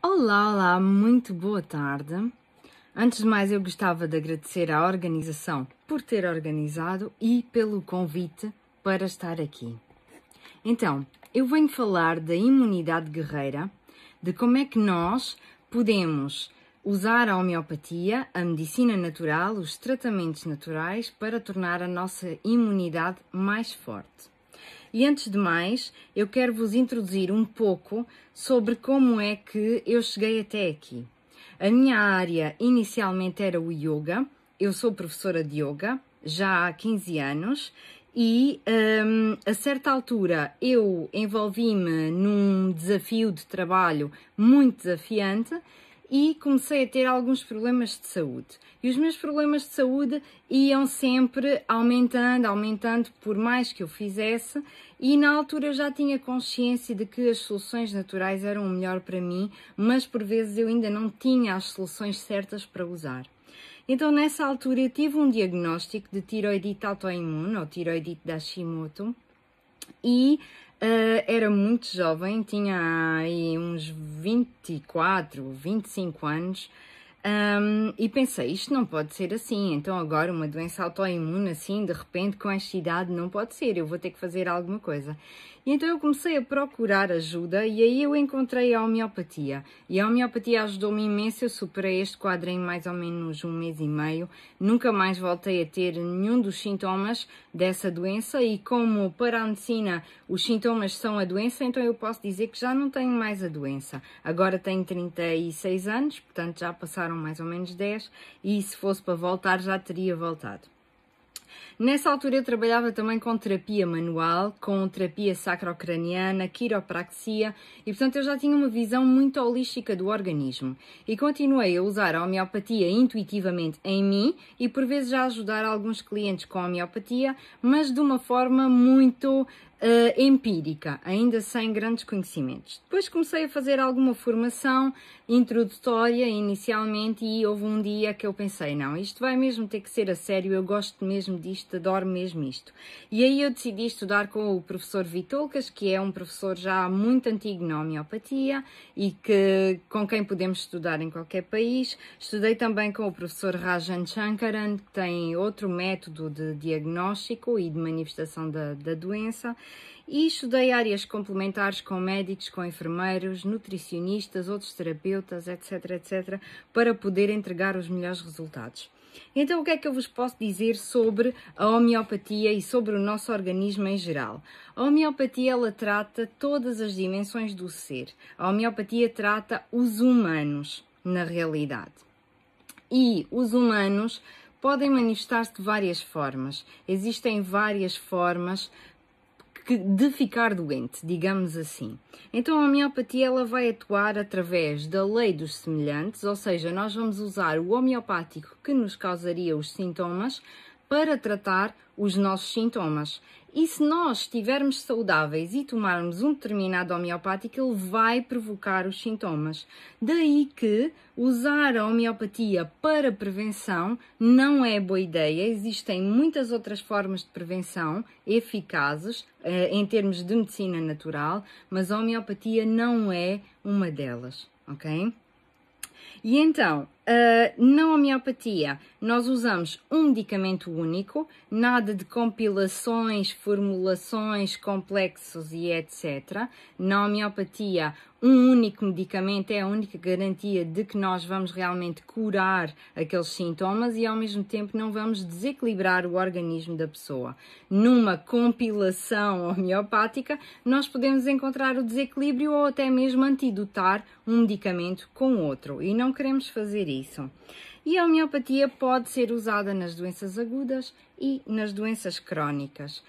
Olá, olá, muito boa tarde. Antes de mais, eu gostava de agradecer à organização por ter organizado e pelo convite para estar aqui. Então, eu venho falar da imunidade guerreira, de como é que nós podemos usar a homeopatia, a medicina natural, os tratamentos naturais para tornar a nossa imunidade mais forte. E antes de mais, eu quero vos introduzir um pouco sobre como é que eu cheguei até aqui. A minha área inicialmente era o yoga, eu sou professora de yoga já há 15 anos e a certa altura eu envolvi-me num desafio de trabalho muito desafiante e comecei a ter alguns problemas de saúde. E os meus problemas de saúde iam sempre aumentando, por mais que eu fizesse, e na altura eu já tinha consciência de que as soluções naturais eram o melhor para mim, mas por vezes eu ainda não tinha as soluções certas para usar. Então nessa altura eu tive um diagnóstico de tiroidite autoimune, ou tiroidite de Hashimoto, e era muito jovem, tinha aí uns 24, 25 anos, e pensei, isto não pode ser assim, então agora uma doença autoimune assim, de repente com esta idade não pode ser, eu vou ter que fazer alguma coisa. E então eu comecei a procurar ajuda e aí eu encontrei a homeopatia. E a homeopatia ajudou-me imenso, eu superei este quadro em mais ou menos um mês e meio. Nunca mais voltei a ter nenhum dos sintomas dessa doença e como para a medicina os sintomas são a doença, então eu posso dizer que já não tenho mais a doença. Agora tenho 36 anos, portanto já passaram mais ou menos 10 e se fosse para voltar já teria voltado. Nessa altura eu trabalhava também com terapia manual, com terapia sacrocraniana, quiropraxia e portanto eu já tinha uma visão muito holística do organismo e continuei a usar a homeopatia intuitivamente em mim e por vezes já ajudar alguns clientes com a homeopatia, mas de uma forma muito empírica, ainda sem grandes conhecimentos. Depois comecei a fazer alguma formação introdutória inicialmente e houve um dia que eu pensei, não, isto vai mesmo ter que ser a sério, eu gosto mesmo disto, adoro mesmo isto. E aí eu decidi estudar com o professor Vitolcas, que é um professor já muito antigo na homeopatia e com quem podemos estudar em qualquer país. Estudei também com o professor Rajan Shankaran, que tem outro método de diagnóstico e de manifestação da doença. E estudei áreas complementares com médicos, com enfermeiros, nutricionistas, outros terapeutas, etc, etc, para poder entregar os melhores resultados. Então, o que é que eu vos posso dizer sobre a homeopatia e sobre o nosso organismo em geral? A homeopatia, ela trata todas as dimensões do ser. A homeopatia trata os humanos, na realidade. E os humanos podem manifestar-se de várias formas. Existem várias formas de ficar doente, digamos assim. Então a homeopatia ela vai atuar através da lei dos semelhantes, ou seja, nós vamos usar o homeopático que nos causaria os sintomas para tratar os nossos sintomas. E se nós estivermos saudáveis e tomarmos um determinado homeopático, ele vai provocar os sintomas. Daí que usar a homeopatia para prevenção não é boa ideia. Existem muitas outras formas de prevenção eficazes em termos de medicina natural, mas a homeopatia não é uma delas, ok? E então, na homeopatia, nós usamos um medicamento único, nada de compilações, formulações, complexos e etc. Na homeopatia, um único medicamento é a única garantia de que nós vamos realmente curar aqueles sintomas e ao mesmo tempo não vamos desequilibrar o organismo da pessoa. Numa compilação homeopática, nós podemos encontrar o desequilíbrio ou até mesmo antidotar um medicamento com outro e não queremos fazer isso. E a homeopatia pode ser usada nas doenças agudas e nas doenças crónicas.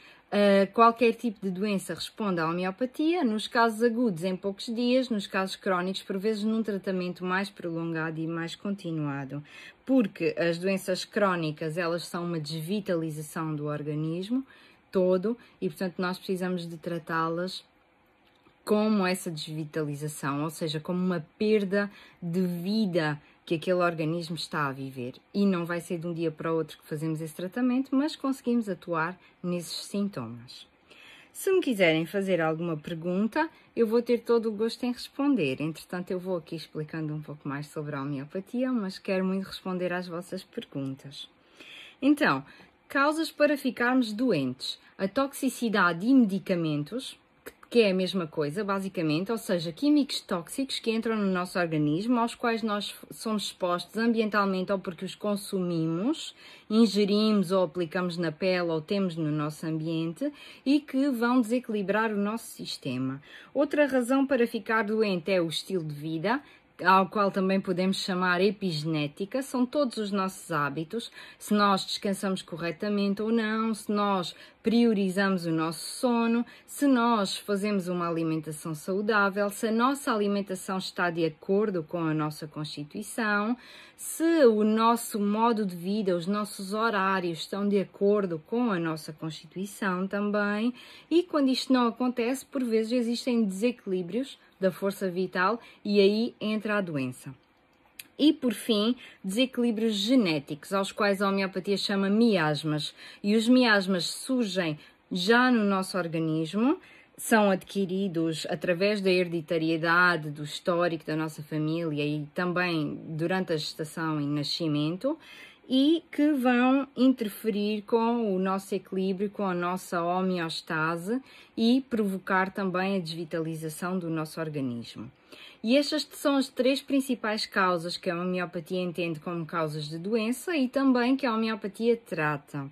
Qualquer tipo de doença responde à homeopatia, nos casos agudos em poucos dias, nos casos crónicos por vezes num tratamento mais prolongado e mais continuado, porque as doenças crónicas elas são uma desvitalização do organismo todo e portanto nós precisamos de tratá-las como essa desvitalização, ou seja, como uma perda de vida que aquele organismo está a viver. E não vai ser de um dia para o outro que fazemos esse tratamento, mas conseguimos atuar nesses sintomas. Se me quiserem fazer alguma pergunta, eu vou ter todo o gosto em responder. Entretanto, eu vou aqui explicando um pouco mais sobre a homeopatia, mas quero muito responder às vossas perguntas. Então, causas para ficarmos doentes. A toxicidade e medicamentos, que é a mesma coisa, basicamente, ou seja, químicos tóxicos que entram no nosso organismo, aos quais nós somos expostos ambientalmente ou porque os consumimos, ingerimos ou aplicamos na pele ou temos no nosso ambiente e que vão desequilibrar o nosso sistema. Outra razão para ficar doente é o estilo de vida, ao qual também podemos chamar epigenética, são todos os nossos hábitos, se nós descansamos corretamente ou não, se nós priorizamos o nosso sono, se nós fazemos uma alimentação saudável, se a nossa alimentação está de acordo com a nossa constituição, se o nosso modo de vida, os nossos horários estão de acordo com a nossa constituição também, e quando isto não acontece, por vezes existem desequilíbrios da força vital e aí entra a doença. E, por fim, desequilíbrios genéticos, aos quais a homeopatia chama miasmas. E os miasmas surgem já no nosso organismo, são adquiridos através da hereditariedade, do histórico da nossa família e também durante a gestação e nascimento, e que vão interferir com o nosso equilíbrio, com a nossa homeostase e provocar também a desvitalização do nosso organismo. E estas são as 3 principais causas que a homeopatia entende como causas de doença e também que a homeopatia trata.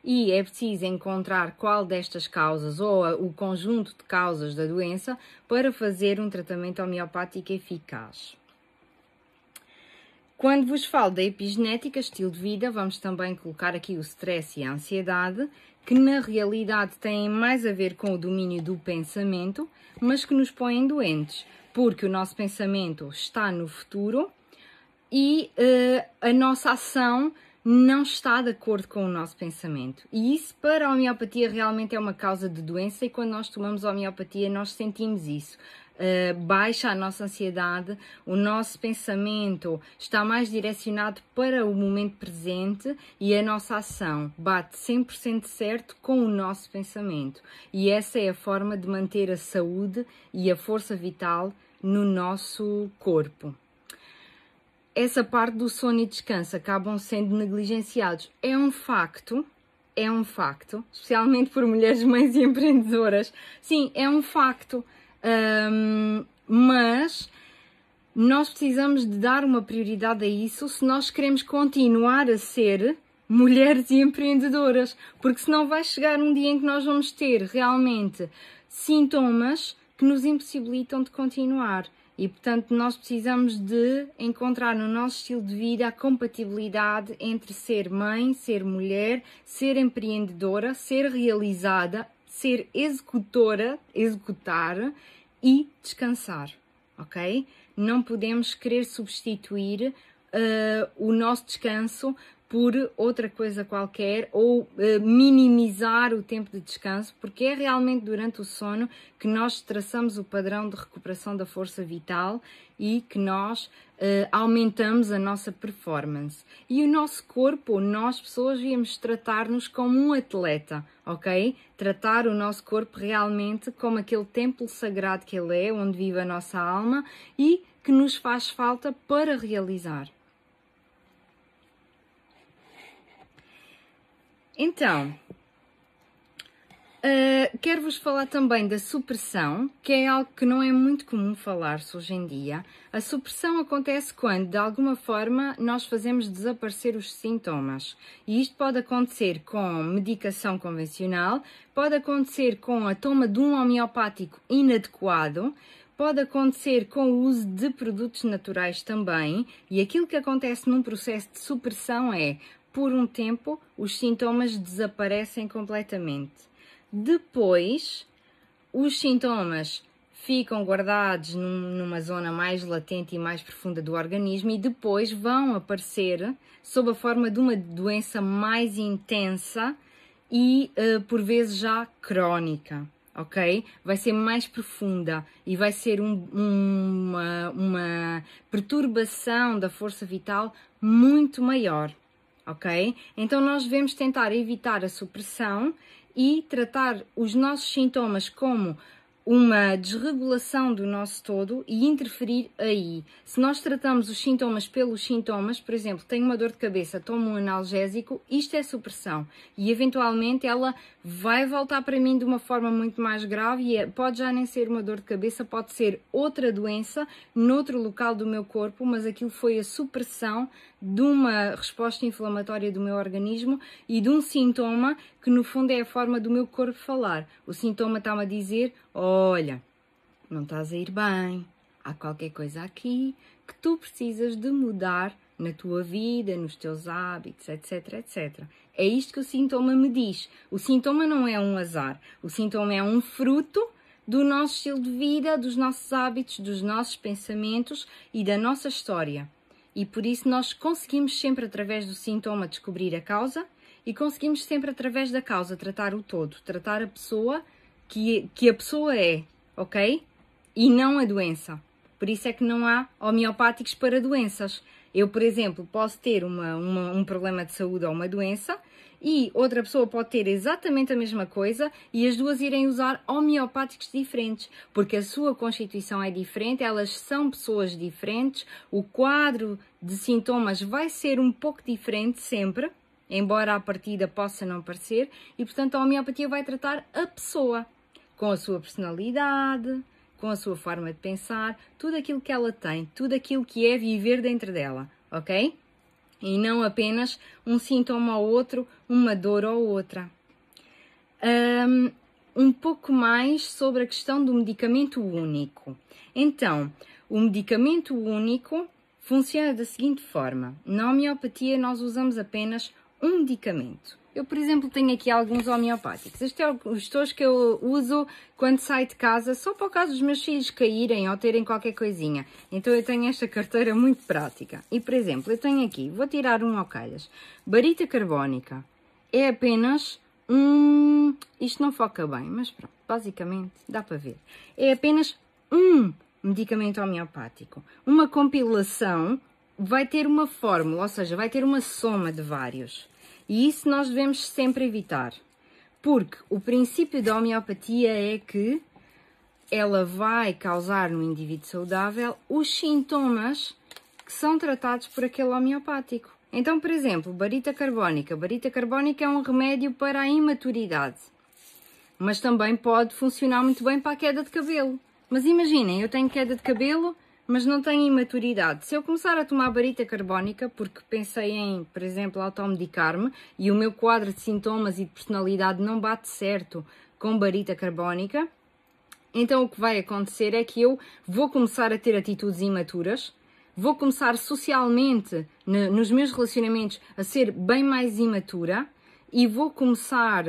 E é preciso encontrar qual destas causas ou o conjunto de causas da doença para fazer um tratamento homeopático eficaz. Quando vos falo da epigenética, estilo de vida, vamos também colocar aqui o stress e a ansiedade, que na realidade têm mais a ver com o domínio do pensamento, mas que nos põem doentes, porque o nosso pensamento está no futuro e a nossa ação não está de acordo com o nosso pensamento. E isso para a homeopatia realmente é uma causa de doença e quando nós tomamos homeopatia nós sentimos isso. Baixa a nossa ansiedade, o nosso pensamento está mais direcionado para o momento presente e a nossa ação bate 100% certo com o nosso pensamento. E essa é a forma de manter a saúde e a força vital no nosso corpo. Essa parte do sono e descanso acabam sendo negligenciados. É um facto, especialmente por mulheres mães e empreendedoras. Sim, é um facto. Mas nós precisamos de dar uma prioridade a isso se nós queremos continuar a ser mulheres e empreendedoras, porque senão vai chegar um dia em que nós vamos ter realmente sintomas que nos impossibilitam de continuar. E, portanto, nós precisamos de encontrar no nosso estilo de vida a compatibilidade entre ser mãe, ser mulher, ser empreendedora, ser realizada, ser executar e descansar, ok? Não podemos querer substituir o nosso descanso por outra coisa qualquer ou minimizar o tempo de descanso, porque é realmente durante o sono que nós traçamos o padrão de recuperação da força vital e que nós aumentamos a nossa performance. E o nosso corpo, nós pessoas, devíamos tratar-nos como um atleta, ok? Tratar o nosso corpo realmente como aquele templo sagrado que ele é, onde vive a nossa alma e que nos faz falta para realizar. Então, quero-vos falar também da supressão, que é algo que não é muito comum falar-se hoje em dia. A supressão acontece quando, de alguma forma, nós fazemos desaparecer os sintomas. E isto pode acontecer com medicação convencional, pode acontecer com a toma de um homeopático inadequado, pode acontecer com o uso de produtos naturais também. E aquilo que acontece num processo de supressão é, por um tempo, os sintomas desaparecem completamente. Depois, os sintomas ficam guardados numa zona mais latente e mais profunda do organismo e depois vão aparecer sob a forma de uma doença mais intensa e, por vezes, já crónica. Ok? Vai ser mais profunda e vai ser uma perturbação da força vital muito maior. Ok? Então nós devemos tentar evitar a supressão e tratar os nossos sintomas como uma desregulação do nosso todo e interferir aí. Se nós tratamos os sintomas pelos sintomas, por exemplo, tenho uma dor de cabeça, tomo um analgésico, isto é supressão e eventualmente ela vai voltar para mim de uma forma muito mais grave e pode já nem ser uma dor de cabeça, pode ser outra doença noutro local do meu corpo, mas aquilo foi a supressão de uma resposta inflamatória do meu organismo e de um sintoma que no fundo é a forma do meu corpo falar. O sintoma está-me a dizer: olha, não estás a ir bem, há qualquer coisa aqui que tu precisas de mudar na tua vida, nos teus hábitos, etc, etc. É isto que o sintoma me diz. O sintoma não é um azar, o sintoma é um fruto do nosso estilo de vida, dos nossos hábitos, dos nossos pensamentos e da nossa história. E por isso nós conseguimos sempre, através do sintoma, descobrir a causa e conseguimos sempre, através da causa, tratar o todo, tratar a pessoa que a pessoa é, ok? E não a doença. Por isso é que não há homeopáticos para doenças. Eu, por exemplo, posso ter um problema de saúde ou uma doença e outra pessoa pode ter exatamente a mesma coisa e as duas irem usar homeopáticos diferentes, porque a sua constituição é diferente, elas são pessoas diferentes, o quadro de sintomas vai ser um pouco diferente sempre, embora à partida possa não parecer, e portanto a homeopatia vai tratar a pessoa, com a sua personalidade, com a sua forma de pensar, tudo aquilo que ela tem, tudo aquilo que é viver dentro dela, ok? E não apenas um sintoma ou outro, uma dor ou outra. Um pouco mais sobre a questão do medicamento único. Então, o medicamento único funciona da seguinte forma. Na homeopatia nós usamos apenas um medicamento. Eu, por exemplo, tenho aqui alguns homeopáticos. Estes são os tojos que eu uso quando saio de casa, só para o caso dos meus filhos caírem ou terem qualquer coisinha. Então eu tenho esta carteira muito prática. E, por exemplo, eu tenho aqui, vou tirar um ao calhas. Barita carbónica. É apenas isto não foca bem, mas pronto, basicamente dá para ver. É apenas um medicamento homeopático. Uma compilação vai ter uma fórmula, ou seja, vai ter uma soma de vários. E isso nós devemos sempre evitar, porque o princípio da homeopatia é que ela vai causar no indivíduo saudável os sintomas que são tratados por aquele homeopático. Então, por exemplo, barita carbónica. Barita carbónica é um remédio para a imaturidade, mas também pode funcionar muito bem para a queda de cabelo. Mas imaginem, eu tenho queda de cabelo, mas não tenho imaturidade. Se eu começar a tomar barita carbónica, porque pensei em, por exemplo, automedicar-me, e o meu quadro de sintomas e de personalidade não bate certo com barita carbónica, então o que vai acontecer é que eu vou começar a ter atitudes imaturas, vou começar socialmente, nos meus relacionamentos, a ser bem mais imatura, e vou começar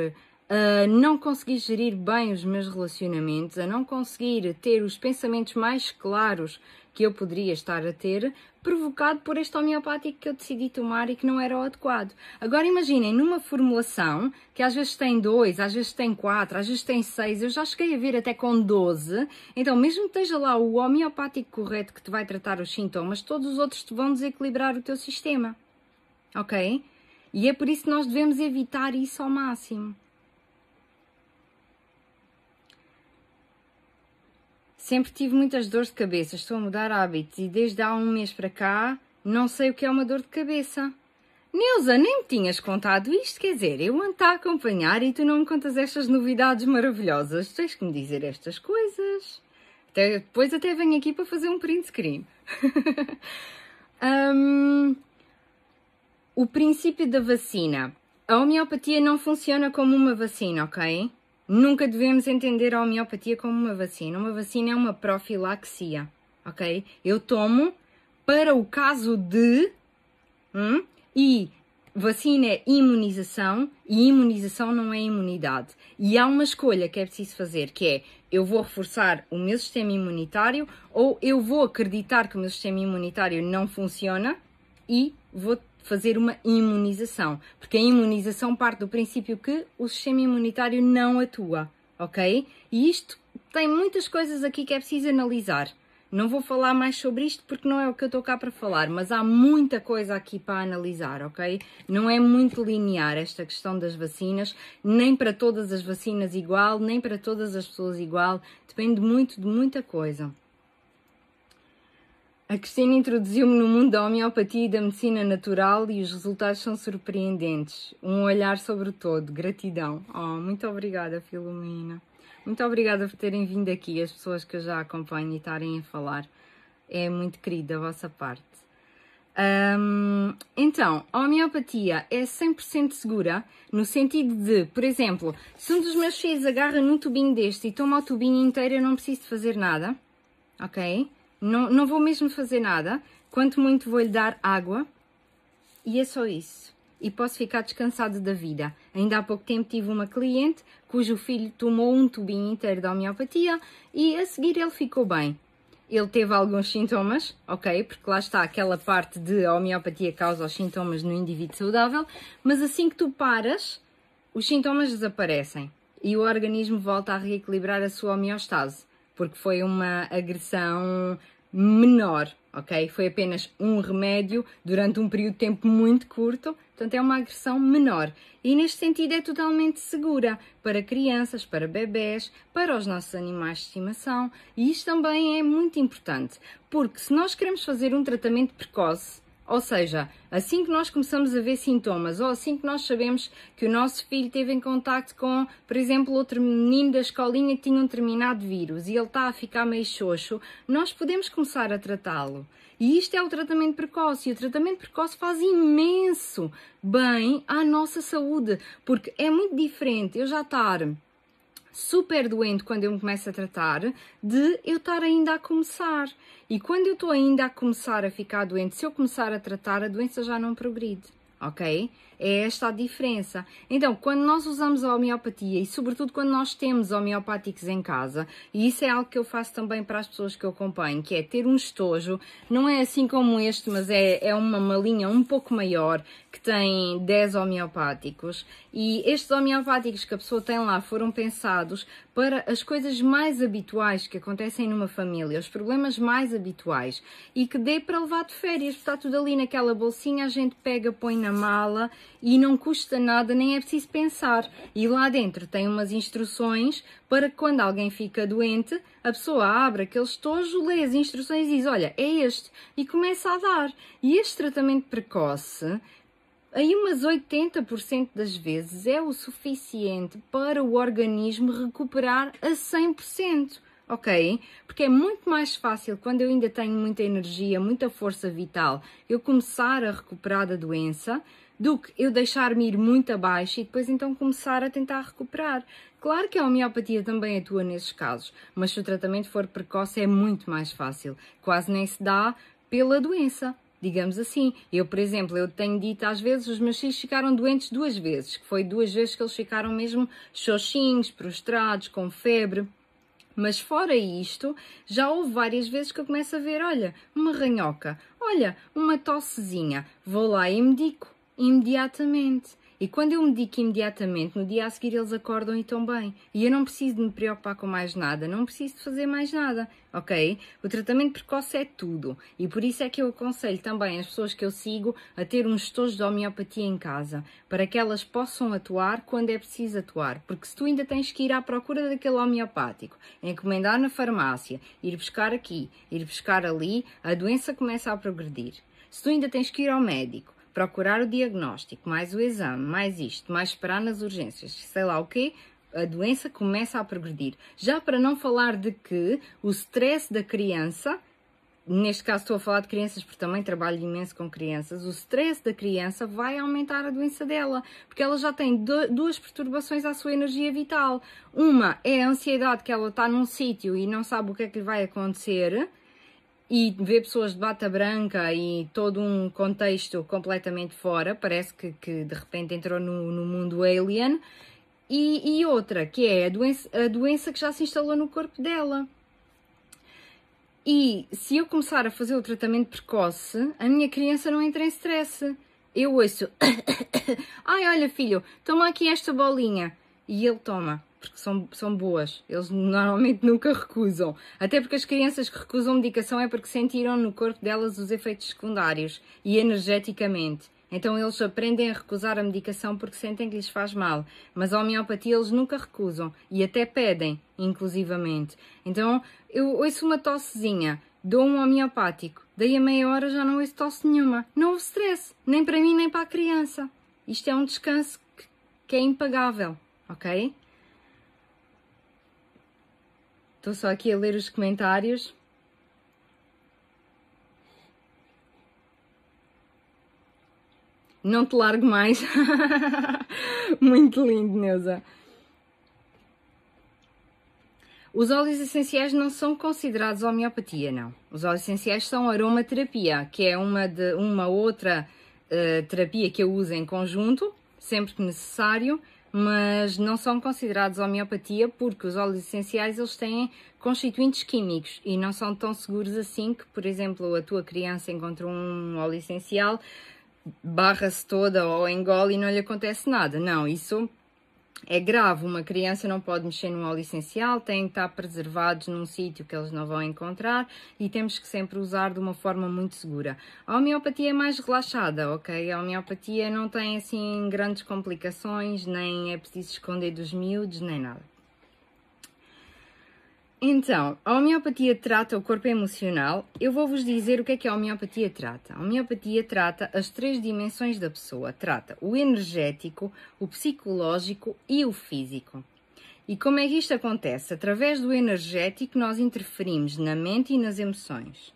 a não conseguir gerir bem os meus relacionamentos, a não conseguir ter os pensamentos mais claros que eu poderia estar a ter, provocado por este homeopático que eu decidi tomar e que não era o adequado. Agora imaginem, numa formulação, que às vezes tem 2, às vezes tem 4, às vezes tem 6, eu já cheguei a ver até com 12, então mesmo que esteja lá o homeopático correto que te vai tratar os sintomas, todos os outros te vão desequilibrar o teu sistema, ok? E é por isso que nós devemos evitar isso ao máximo. Sempre tive muitas dores de cabeça, estou a mudar hábitos e desde há um mês para cá não sei o que é uma dor de cabeça. Neuza, nem me tinhas contado isto, quer dizer, eu ando a acompanhar e tu não me contas estas novidades maravilhosas. Tens que me dizer estas coisas. Depois até venho aqui para fazer um print screen. O princípio da vacina. A homeopatia não funciona como uma vacina, ok? Nunca devemos entender a homeopatia como uma vacina. Uma vacina é uma profilaxia, ok? Eu tomo para o caso de... E vacina é imunização e imunização não é imunidade. E há uma escolha que é preciso fazer, que é eu vou reforçar o meu sistema imunitário ou eu vou acreditar que o meu sistema imunitário não funciona e vou fazer uma imunização, porque a imunização parte do princípio que o sistema imunitário não atua, ok? E isto tem muitas coisas aqui que é preciso analisar. Não vou falar mais sobre isto porque não é o que eu estou cá para falar, mas há muita coisa aqui para analisar, ok? Não é muito linear esta questão das vacinas, nem para todas as vacinas igual, nem para todas as pessoas igual, depende muito de muita coisa. A Cristina introduziu-me no mundo da homeopatia e da medicina natural e os resultados são surpreendentes. Um olhar sobre o todo. Gratidão. Oh, muito obrigada, Filomena. Muito obrigada por terem vindo aqui, as pessoas que eu já acompanho e estarem a falar. É muito querido da vossa parte. Então, a homeopatia é 100% segura no sentido de, por exemplo, se um dos meus filhos agarra num tubinho deste e toma o tubinho inteiro, eu não preciso de fazer nada, ok? Não vou mesmo fazer nada, quanto muito vou-lhe dar água e é só isso. E posso ficar descansado da vida. Ainda há pouco tempo tive uma cliente cujo filho tomou um tubinho inteiro de homeopatia e a seguir ele ficou bem. Ele teve alguns sintomas, ok? Porque lá está aquela parte de a homeopatia causa os sintomas no indivíduo saudável, mas assim que tu paras, os sintomas desaparecem e o organismo volta a reequilibrar a sua homeostase, porque foi uma agressão menor, ok? Foi apenas um remédio durante um período de tempo muito curto, portanto é uma agressão menor. E neste sentido é totalmente segura para crianças, para bebés, para os nossos animais de estimação. E isto também é muito importante, porque se nós queremos fazer um tratamento precoce, ou seja, assim que nós começamos a ver sintomas, ou assim que nós sabemos que o nosso filho teve em contacto com, por exemplo, outro menino da escolinha que tinha um determinado vírus e ele está a ficar meio xoxo, nós podemos começar a tratá-lo. E isto é o tratamento precoce, e o tratamento precoce faz imenso bem à nossa saúde, porque é muito diferente eu já estar super doente quando eu me começo a tratar, de eu estar ainda a começar. E quando eu estou ainda a começar a ficar doente, se eu começar a tratar, a doença já não progride, ok? É esta a diferença. Então, quando nós usamos a homeopatia e sobretudo quando nós temos homeopáticos em casa, e isso é algo que eu faço também para as pessoas que eu acompanho, que é ter um estojo, não é assim como este, mas é uma malinha um pouco maior, que tem 10 homeopáticos, e estes homeopáticos que a pessoa tem lá foram pensados para as coisas mais habituais que acontecem numa família, os problemas mais habituais, e que dê para levar de férias, está tudo ali naquela bolsinha, a gente pega, põe na mala, e não custa nada, nem é preciso pensar. E lá dentro tem umas instruções para que quando alguém fica doente, a pessoa abre aquele estojo, lê as instruções e diz, olha, é este, e começa a dar. E este tratamento precoce, aí umas 80% das vezes é o suficiente para o organismo recuperar a 100%. Ok? Porque é muito mais fácil, quando eu ainda tenho muita energia, muita força vital, eu começar a recuperar da doença, do que eu deixar-me ir muito abaixo e depois então começar a tentar recuperar. Claro que a homeopatia também atua nesses casos, mas se o tratamento for precoce é muito mais fácil. Quase nem se dá pela doença, digamos assim. Eu, por exemplo, eu tenho dito às vezes, os meus filhos ficaram doentes 2 vezes, que foi 2 vezes que eles ficaram mesmo xoxinhos, prostrados, com febre. Mas fora isto, já houve várias vezes que eu começo a ver, olha, uma ranhoca, olha, uma tossezinha, vou lá e medico imediatamente. E quando eu medico imediatamente, no dia a seguir eles acordam e estão bem. E eu não preciso de me preocupar com mais nada, não preciso de fazer mais nada, ok? O tratamento precoce é tudo. E por isso é que eu aconselho também as pessoas que eu sigo a ter um estojo de homeopatia em casa, para que elas possam atuar quando é preciso atuar. Porque se tu ainda tens que ir à procura daquele homeopático, encomendar na farmácia, ir buscar aqui, ir buscar ali, a doença começa a progredir. Se tu ainda tens que ir ao médico, procurar o diagnóstico, mais o exame, mais isto, mais esperar nas urgências, sei lá o quê, a doença começa a progredir. Já para não falar de que o stress da criança, neste caso estou a falar de crianças porque também trabalho imenso com crianças, o stress da criança vai aumentar a doença dela, porque ela já tem 2 perturbações à sua energia vital. Uma é a ansiedade, que ela está num sítio e não sabe o que é que lhe vai acontecer, e ver pessoas de bata branca e todo um contexto completamente fora, parece que de repente entrou no mundo alien, e outra, que é a doença que já se instalou no corpo dela. E se eu começar a fazer o tratamento precoce, a minha criança não entra em stress. Eu ouço, ai olha filho, toma aqui esta bolinha, e ele toma. porque são boas. Eles normalmente nunca recusam. Até porque as crianças que recusam medicação é porque sentiram no corpo delas os efeitos secundários e energeticamente. Então eles aprendem a recusar a medicação porque sentem que lhes faz mal. Mas a homeopatia eles nunca recusam e até pedem, inclusivamente. Então eu ouço uma tossezinha, dou um homeopático, daí a meia hora já não ouço tosse nenhuma. Não houve stress, nem para mim nem para a criança. Isto é um descanso que é impagável, ok? Estou só aqui a ler os comentários. Não te largo mais. Muito lindo, Neuza. Os óleos essenciais não são considerados homeopatia, não. Os óleos essenciais são aromaterapia, que é uma outra terapia que eu uso em conjunto, sempre que necessário, mas não são considerados homeopatia porque os óleos essenciais eles têm constituintes químicos e não são tão seguros assim que, por exemplo, a tua criança encontra um óleo essencial, barra-se toda ou engole e não lhe acontece nada. Não, isso é grave. Uma criança não pode mexer num óleo essencial, têm que estar preservados num sítio que eles não vão encontrar e temos que sempre usar de uma forma muito segura. A homeopatia é mais relaxada, ok? A homeopatia não tem assim grandes complicações, nem é preciso esconder dos miúdos, nem nada. Então, a homeopatia trata o corpo emocional. Eu vou-vos dizer o que a homeopatia trata. A homeopatia trata as 3 dimensões da pessoa. Trata o energético, o psicológico e o físico. E como é que isto acontece? Através do energético nós interferimos na mente e nas emoções,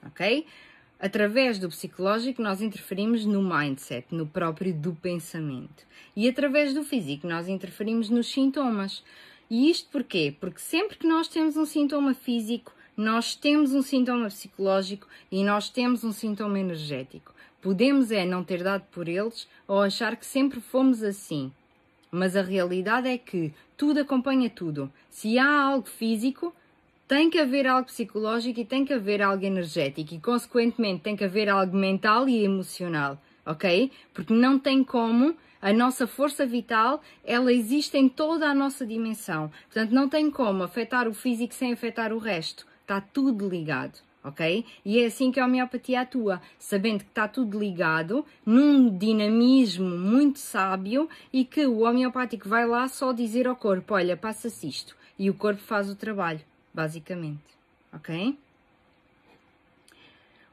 ok? Através do psicológico nós interferimos no mindset, no próprio do pensamento. E através do físico nós interferimos nos sintomas. E isto porquê? Porque sempre que nós temos um sintoma físico, nós temos um sintoma psicológico e nós temos um sintoma energético. Podemos não ter dado por eles ou achar que sempre fomos assim. Mas a realidade é que tudo acompanha tudo. Se há algo físico, tem que haver algo psicológico e tem que haver algo energético. E, consequentemente, tem que haver algo mental e emocional, ok? Porque não tem como... A nossa força vital, ela existe em toda a nossa dimensão. Portanto, não tem como afetar o físico sem afetar o resto. Está tudo ligado, ok? E é assim que a homeopatia atua, sabendo que está tudo ligado, num dinamismo muito sábio e que o homeopático vai lá só dizer ao corpo, olha, passa-se isto. E o corpo faz o trabalho, basicamente, ok?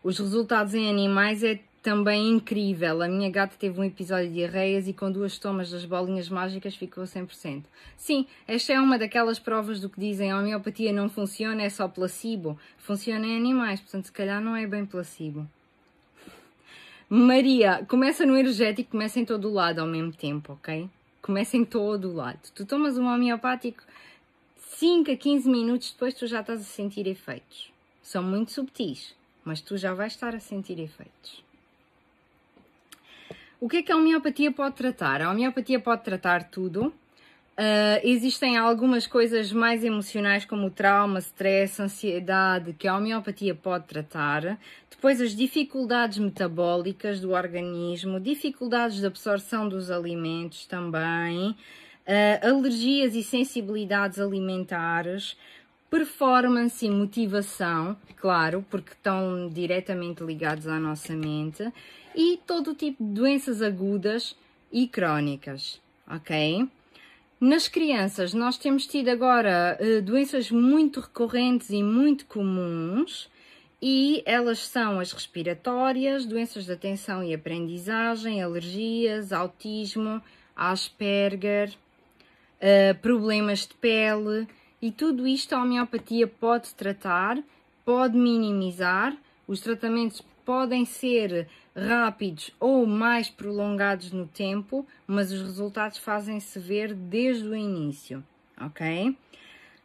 Os resultados em animais é também incrível. A minha gata teve um episódio de diarreias e com 2 tomas das bolinhas mágicas ficou 100%. Sim, esta é uma daquelas provas do que dizem a homeopatia não funciona, é só placebo. Funciona em animais, portanto se calhar não é bem placebo. Maria, começa no energético, começa em todo o lado ao mesmo tempo, ok? Começa em todo o lado. Tu tomas um homeopático 5 a 15 minutos depois tu já estás a sentir efeitos. São muito subtis, mas tu já vais estar a sentir efeitos. O que é que a homeopatia pode tratar? A homeopatia pode tratar tudo. Existem algumas coisas mais emocionais como o trauma, stress, ansiedade, que a homeopatia pode tratar. Depois as dificuldades metabólicas do organismo, dificuldades de absorção dos alimentos também, alergias e sensibilidades alimentares, performance e motivação, claro, porque estão diretamente ligados à nossa mente, e todo tipo de doenças agudas e crónicas, ok? Nas crianças, nós temos tido agora doenças muito recorrentes e muito comuns, e elas são as respiratórias, doenças de atenção e aprendizagem, alergias, autismo, Asperger, problemas de pele, e tudo isto a homeopatia pode tratar, pode minimizar. Os tratamentos podem ser rápidos ou mais prolongados no tempo, mas os resultados fazem-se ver desde o início, ok?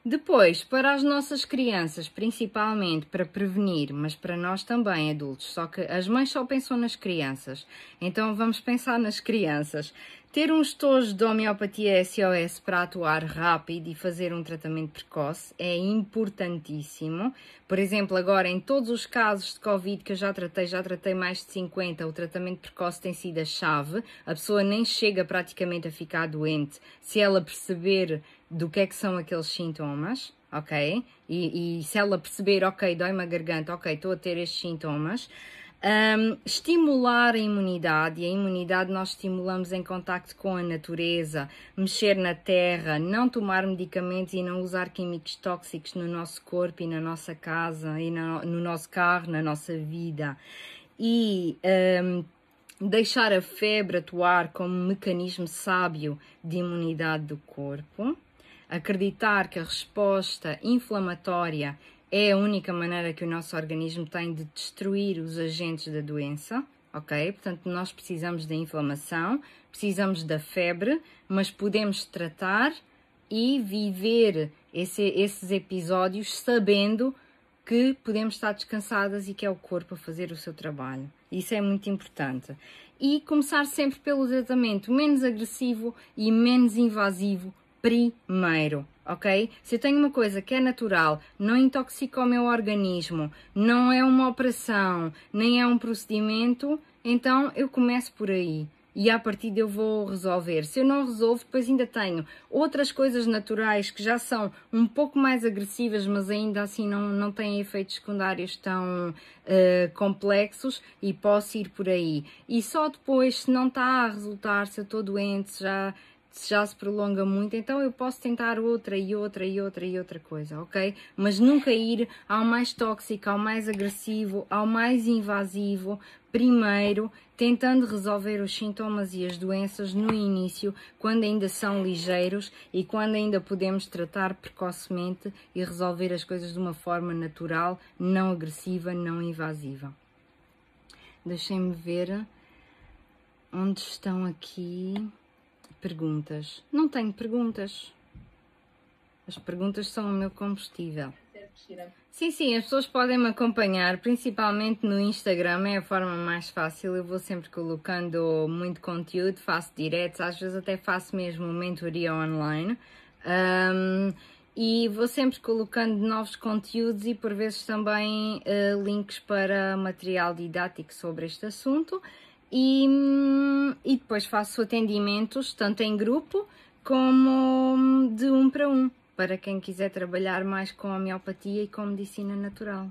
Depois, para as nossas crianças, principalmente para prevenir, mas para nós também, adultos, só que as mães só pensam nas crianças, então vamos pensar nas crianças. Ter um estojo de homeopatia SOS para atuar rápido e fazer um tratamento precoce é importantíssimo. Por exemplo, agora em todos os casos de Covid que eu já tratei mais de 50, o tratamento precoce tem sido a chave. A pessoa nem chega praticamente a ficar doente se ela perceber do que é que são aqueles sintomas, ok? E se ela perceber, ok, dói-me a garganta, ok, estou a ter estes sintomas. Estimular a imunidade, e a imunidade nós estimulamos em contacto com a natureza, mexer na terra, não tomar medicamentos e não usar químicos tóxicos no nosso corpo e na nossa casa e no nosso carro, na nossa vida. E deixar a febre atuar como mecanismo sábio de imunidade do corpo. Acreditar que a resposta inflamatória é a única maneira que o nosso organismo tem de destruir os agentes da doença, ok? Portanto, nós precisamos da inflamação, precisamos da febre, mas podemos tratar e viver esses episódios sabendo que podemos estar descansadas e que é o corpo a fazer o seu trabalho. Isso é muito importante. E começar sempre pelo tratamento menos agressivo e menos invasivo primeiro, ok? Se eu tenho uma coisa que é natural, não intoxica o meu organismo, não é uma operação, nem é um procedimento, então eu começo por aí. E a partir eu vou resolver. Se eu não resolvo, depois ainda tenho outras coisas naturais que já são um pouco mais agressivas, mas ainda assim não têm efeitos secundários tão complexos e posso ir por aí. E só depois, se não está a resultar, se eu estou doente, se já se prolonga muito, então eu posso tentar outra coisa, ok? Mas nunca ir ao mais tóxico, ao mais agressivo, ao mais invasivo, primeiro, tentando resolver os sintomas e as doenças no início, quando ainda são ligeiros e quando ainda podemos tratar precocemente e resolver as coisas de uma forma natural, não agressiva, não invasiva. Deixem-me ver onde estão aqui perguntas. Não tenho perguntas. As perguntas são o meu combustível. Sim, as pessoas podem me acompanhar, principalmente no Instagram, é a forma mais fácil. Eu vou sempre colocando muito conteúdo, faço diretos, às vezes até faço mesmo mentoria online. E vou sempre colocando novos conteúdos e por vezes também links para material didático sobre este assunto. E depois faço atendimentos, tanto em grupo como de 1 para 1, para quem quiser trabalhar mais com a homeopatia e com a medicina natural.